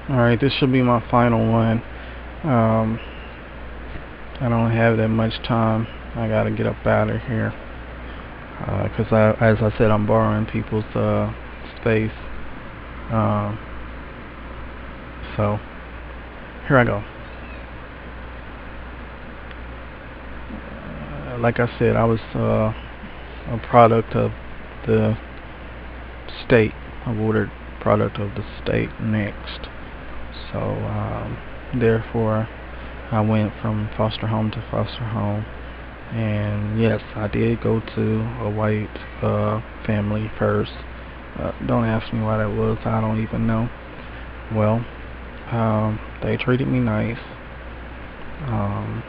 Alright, this should be my final one. Um, I don't have that much time. I gotta get up out of here. Because as I said, I'm borrowing people's space. Um, so, here I go. Like I said, I was a product of the state. I ordered product of the state next. So, therefore, I went from foster home to foster home. And yes, I did go to a white family first. Don't ask me why that was. I don't even know. Well, they treated me nice. Um,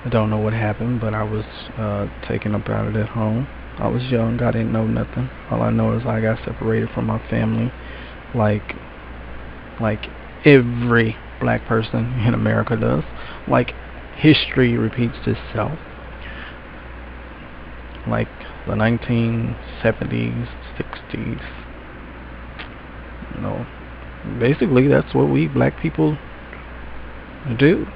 I don't know what happened, but I was taken up out of that home. I was young. I didn't know nothing. All I know is I got separated from my family, like like every black person in America does. Like history repeats itself. Like the 1970s, 60s. You know, basically that's what we black people do.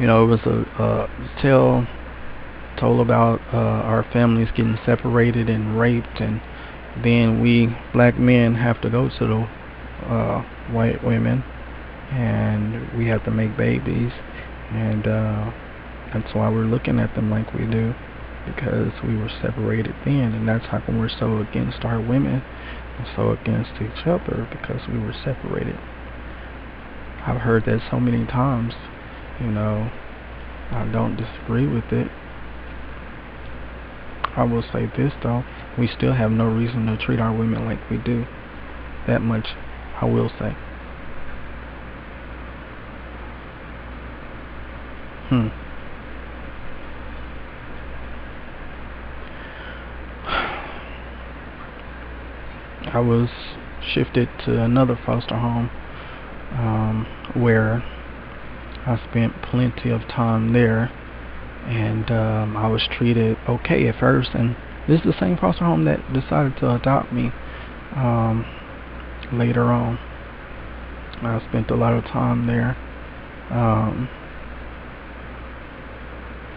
You know, it was a tale told about our families getting separated and raped, and then we black men have to go to the white women, and we have to make babies, and that's why we're looking at them like we do, because we were separated then, and that's how come we're so against our women and so against each other, because we were separated. I've heard that so many times, you know. I don't disagree with it. I will say this though, we still have no reason to treat our women like we do. That much I will say. Hmm. I was shifted to another foster home, where I spent plenty of time there, and I was treated okay at first. And this is the same foster home that decided to adopt me um, later on. I spent a lot of time there. Um,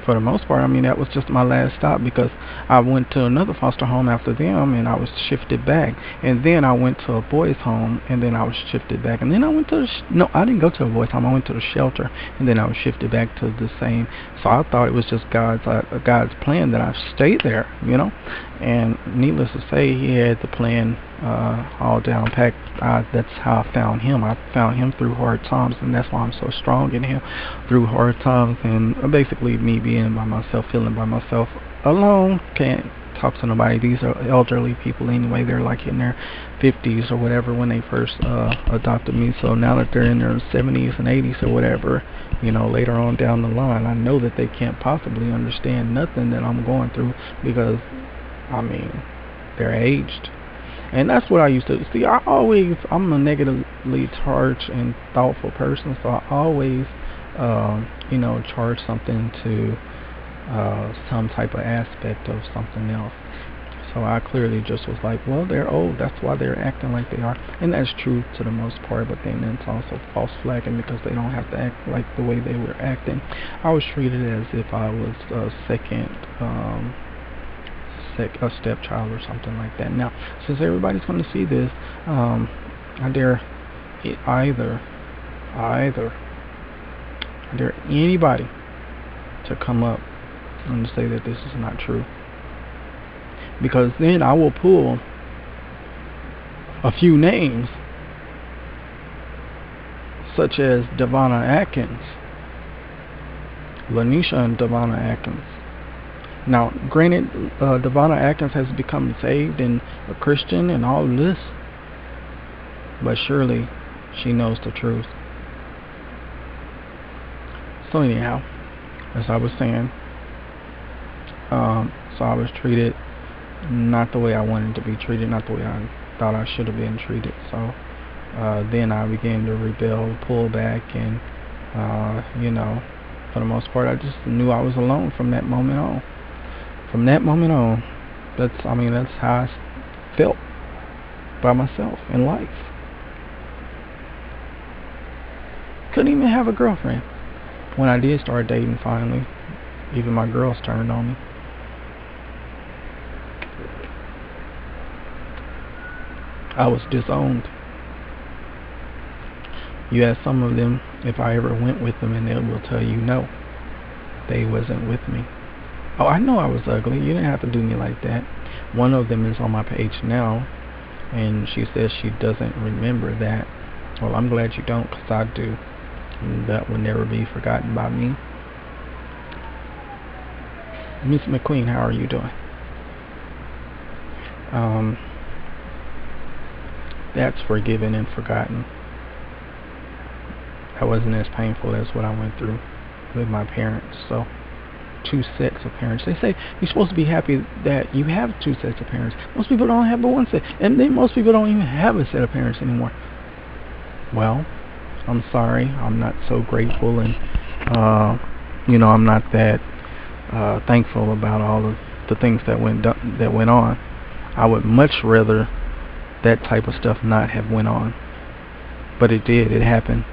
for the most part, I mean, that was just my last stop, because I went to another foster home after them, and I was shifted back, and then I went to a boys home, and then I was shifted back, and then I went to no, I didn't go to a boys home. I went to the shelter, and then I was shifted back to the same. So I thought it was just God's plan that I stayed there, you know. And needless to say, He had the plan all down packed. That's how I found Him. I found Him through hard times, and that's why I'm so strong in Him, through hard times. And basically me being by myself, feeling by myself, alone, can't talk to nobody. These are elderly people anyway. They're like in their 50s or whatever when they first adopted me. So now that they're in their 70s and 80s or whatever, you know, later on down the line, I know that they can't possibly understand nothing that I'm going through, because I mean, they're aged. And that's what I used to see. I'm a negatively charged and thoughtful person, so I always, you know, charge something to some type of aspect of something else. So I clearly just was like, well, they're old, that's why they're acting like they are. And that's true to the most part, but then it's also false flagging, because they don't have to act like the way they were acting. I was treated as if I was a second a stepchild or something like that. Now, since everybody's going to see this, I dare either, either, I dare anybody to come up and say that this is not true, because then I will pull a few names, such as Devonna Atkins, Lanisha and Devonna Atkins. Now, granted, Devonna Atkins has become saved and a Christian and all of this, but surely she knows the truth. So anyhow, as I was saying, so I was treated not the way I wanted to be treated, not the way I thought I should have been treated. So then I began to rebel, pull back, and you know, for the most part, I just knew I was alone from that moment on. From that moment on, that's how I felt by myself in life. couldn't even have a girlfriend. When I did start dating finally, even my girls turned on me. I was disowned. You ask some of them if I ever went with them, and they will tell you no, they wasn't with me. Oh, I know I was ugly. You didn't have to do me like that. One of them is on my page now, and she says she doesn't remember that. Well, I'm glad you don't, because I do. And that will never be forgotten by me. Miss McQueen, how are you doing? That's forgiven and forgotten. That wasn't as painful as what I went through with my parents. So, 2 sets of parents. They say you're supposed to be happy that you have 2 sets of parents. Most people don't have but 1 set, and then most people don't even have a set of parents anymore. Well, I'm sorry. I'm not so grateful, and I'm not that thankful about all of the things that went on. I would much rather that type of stuff not have went on, but it did. It happened.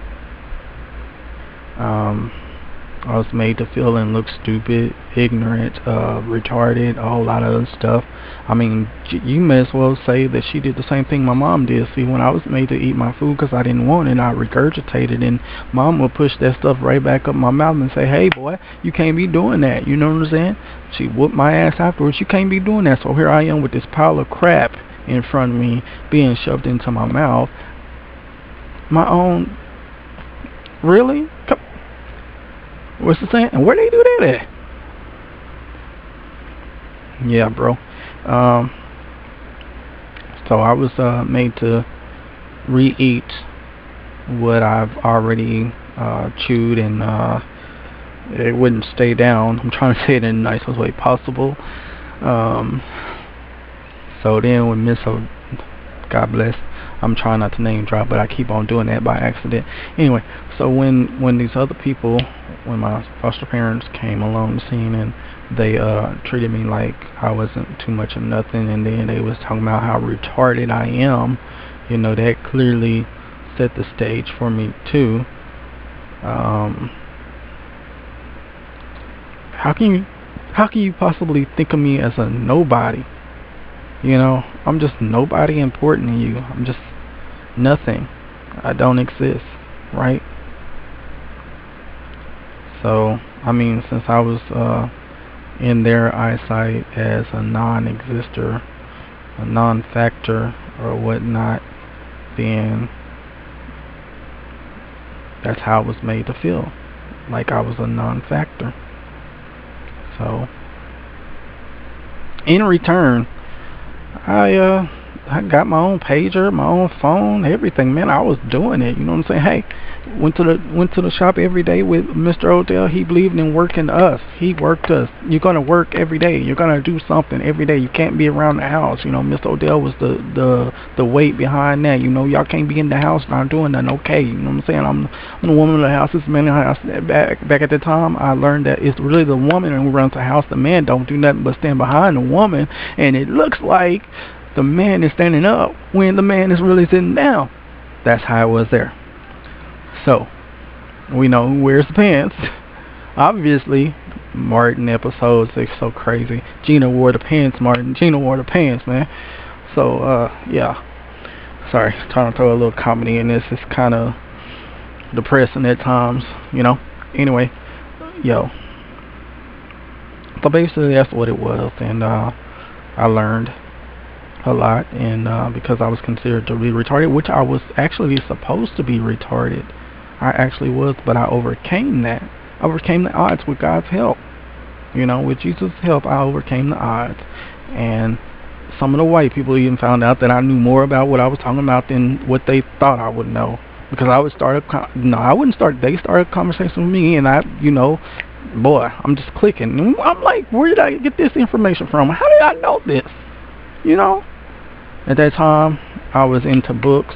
I was made to feel and look stupid, ignorant, retarded, a whole lot of other stuff. I mean, you may as well say that she did the same thing my mom did. See, when I was made to eat my food because I didn't want it, I regurgitated, and mom would push that stuff right back up my mouth and say, hey boy, you can't be doing that. You know what I'm saying? She whooped my ass afterwards. You can't be doing that. So here I am with this pile of crap in front of me being shoved into my mouth. My own... Really? What's the saying? And where they do that at? Yeah, bro. So I was made to re-eat what I've already chewed, and it wouldn't stay down. I'm trying to say it in the nicest way possible. So then when God bless, I'm trying not to name drop, but I keep on doing that by accident. Anyway, so when these other people, when my foster parents came along the scene, and they treated me like I wasn't too much of nothing, and then they was talking about how retarded I am, that clearly set the stage for me too. How can you possibly think of me as a nobody? I'm just nobody important to you. I'm just nothing. I don't exist, right? So, I mean, since I was in their eyesight as a non-exister, a non-factor, or whatnot, then that's how I was made to feel, like I was a non-factor. So, in return, I got my own pager, my own phone, everything, man. I was doing it, you know what I'm saying? Hey, went to the shop every day with Mr. Odell. He believed in working us. He worked us. You're gonna work every day. You're gonna do something every day. You can't be around the house. Mr. Odell was the weight behind that. Y'all can't be in the house not doing nothing. Okay, you know what I'm saying? I'm the woman of the house. This man in the house. Back at the time, I learned that it's really the woman who runs the house. The man don't do nothing but stand behind the woman, and it looks like the man is standing up when the man is really sitting down. That's how it was there. So, we know who wears the pants. Obviously, Martin episodes, they're so crazy. Gina wore the pants, Martin. Gina wore the pants, man. So, yeah. Sorry, trying to throw a little comedy in this. It's kind of depressing at times, Anyway, yo. So basically, that's what it was. And I learned a lot, and because I was considered to be retarded, which I was actually supposed to be retarded. I actually was, but I overcame that. I overcame the odds with God's help. With Jesus' help, I overcame the odds. And some of the white people even found out that I knew more about what I was talking about than what they thought I would know. Because I would they started a conversation with me, and boy, I'm just clicking. I'm like, where did I get this information from? How did I know this? At that time, I was into books,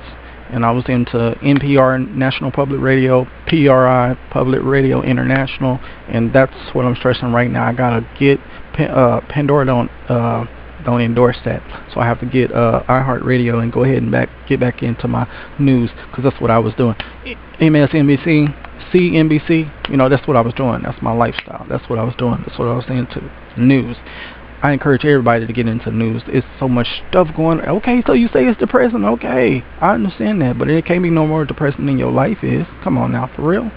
and I was into NPR, National Public Radio, PRI, Public Radio International, and that's what I'm stressing right now. I gotta get Pandora don't endorse that, so I have to get iHeartRadio and go ahead and get back into my news, because that's what I was doing. MSNBC, CNBC. You know, that's what I was doing. That's my lifestyle. That's what I was doing. That's what I was into. News. I encourage everybody to get into news. It's so much stuff going. Okay, so you say it's depressing. Okay, I understand that, but it can't be no more depressing than your life is. Come on now, for real.